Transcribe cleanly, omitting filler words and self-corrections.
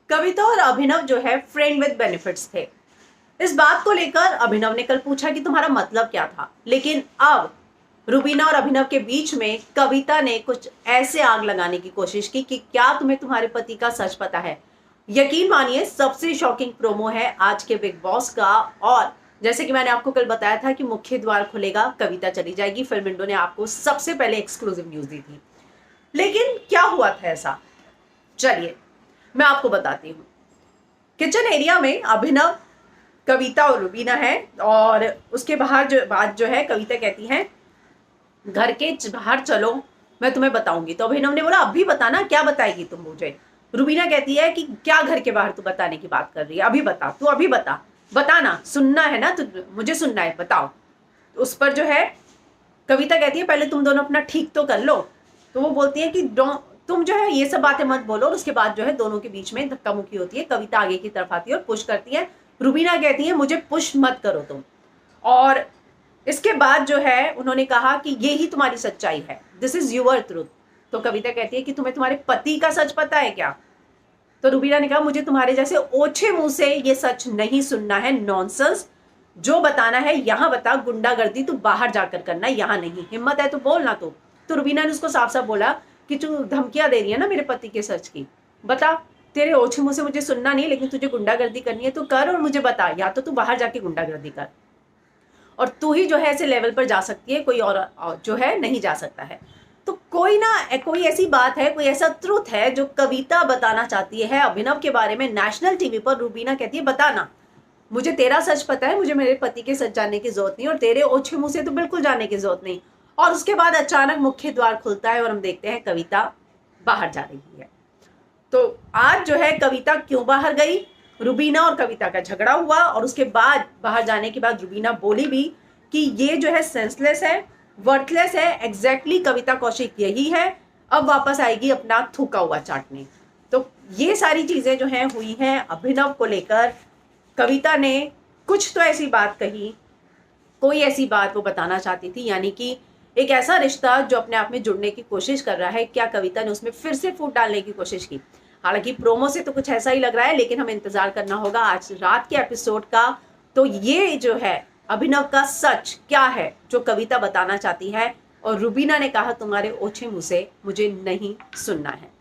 कविता और अभिनव जो है फ्रेंड विद बेनिफिट्स थे। इस बात को लेकर अभिनव ने कल पूछा कि तुम्हारा मतलब क्या था, लेकिन अब रुबीना और अभिनव के बीच में कविता ने कुछ ऐसे आग लगाने की कोशिश की कि क्या तुम्हें तुम्हारे पति का सच पता है। यकीन मानिए सबसे शॉकिंग प्रोमो है आज के बिग बॉस का। और जैसे कि मैंने आपको कल बताया था कि मुख्य द्वार खुलेगा, कविता चली जाएगी, फिल्म इंडो ने आपको सबसे पहले एक्सक्लूसिव न्यूज दी थी। लेकिन क्या हुआ था ऐसा, चलिए मैं आपको बताती हूँ। किचन एरिया में अभिनव, कविता और रुबीना है, और उसके बाहर जो बात जो है, कविता कहती है घर के बाहर चलो मैं तुम्हें बताऊंगी। तो अभिनव ने बोला अभी बताना, क्या बताएगी तुम मुझे। रुबीना कहती है कि क्या घर के बाहर तू बताने की बात कर रही है, अभी बता, तू अभी बता, बताना, सुनना है ना, तू मुझे सुनना है, बताओ। उस पर जो है कविता कहती है पहले तुम दोनों अपना ठीक तो कर लो। तो वो बोलती है कि तुम जो है ये सब बातें मत बोलो। और उसके बाद जो है दोनों के बीच में धक्का मुक्की होती है। कविता आगे की तरफ आती है और पुश करती है। रुबीना कहती है मुझे पुश मत करो तुम। और इसके बाद जो है उन्होंने कहा कि ये ही तुम्हारी सच्चाई है, दिस इज योर ट्रूथ। तो कविता कहती है कि तुम्हें तुम्हारे पति का सच पता है क्या। तो रुबीना ने कहा मुझे तुम्हारे जैसे ओछे मुंह से ये सच नहीं सुनना है, नॉनसेंस। जो बताना है यहाँ बता, गुंडागर्दी तू बाहर जाकर करना, यहाँ नहीं। हिम्मत है तो बोलना। तो रुबीना ने उसको साफ साफ बोला कि तू धमकियां दे रही है ना मेरे पति के सच की, बता। तेरे ओछे मुंह से मुझे सुनना नहीं, लेकिन तुझे गुंडागर्दी करनी है तो कर, और मुझे बता, या तो तू बाहर जाके गुंडागर्दी कर, और तू ही जो है ऐसे लेवल पर जा सकती है, कोई और जो है नहीं जा सकता है। तो कोई ऐसी बात है, कोई ऐसा ट्रुथ है जो कविता बताना चाहती है अभिनव के बारे में नेशनल टीवी पर। रुबीना कहती है बताना, मुझे तेरा सच पता है, मुझे मेरे पति के सच जानने की जरूरत नहीं, और तेरे ओछे मुंह से तो बिल्कुल जानने की जरूरत नहीं। और उसके बाद अचानक मुख्य द्वार खुलता है और हम देखते हैं कविता बाहर जा रही है। तो आज जो है कविता क्यों बाहर गई, रुबीना और कविता का झगड़ा हुआ, और उसके बाद बाहर जाने के बाद रुबीना बोली भी कि ये जो है सेंसलेस है, वर्थलेस है, एग्जैक्टली कविता कौशिक यही है, अब वापस आएगी अपना थूका हुआ चाटने। तो ये सारी चीजें जो हैं हुई हैं अभिनव को लेकर। कविता ने कुछ तो ऐसी बात कही, कोई ऐसी बात वो बताना चाहती थी, यानी कि एक ऐसा रिश्ता जो अपने आप में जुड़ने की कोशिश कर रहा है, क्या कविता ने उसमें फिर से फूट डालने की कोशिश की। हालांकि प्रोमो से तो कुछ ऐसा ही लग रहा है, लेकिन हमें इंतजार करना होगा आज रात के एपिसोड का। तो ये जो है अभिनव का सच क्या है जो कविता बताना चाहती है, और रुबीना ने कहा तुम्हारे ओछे मुंह से मुझे नहीं सुनना है।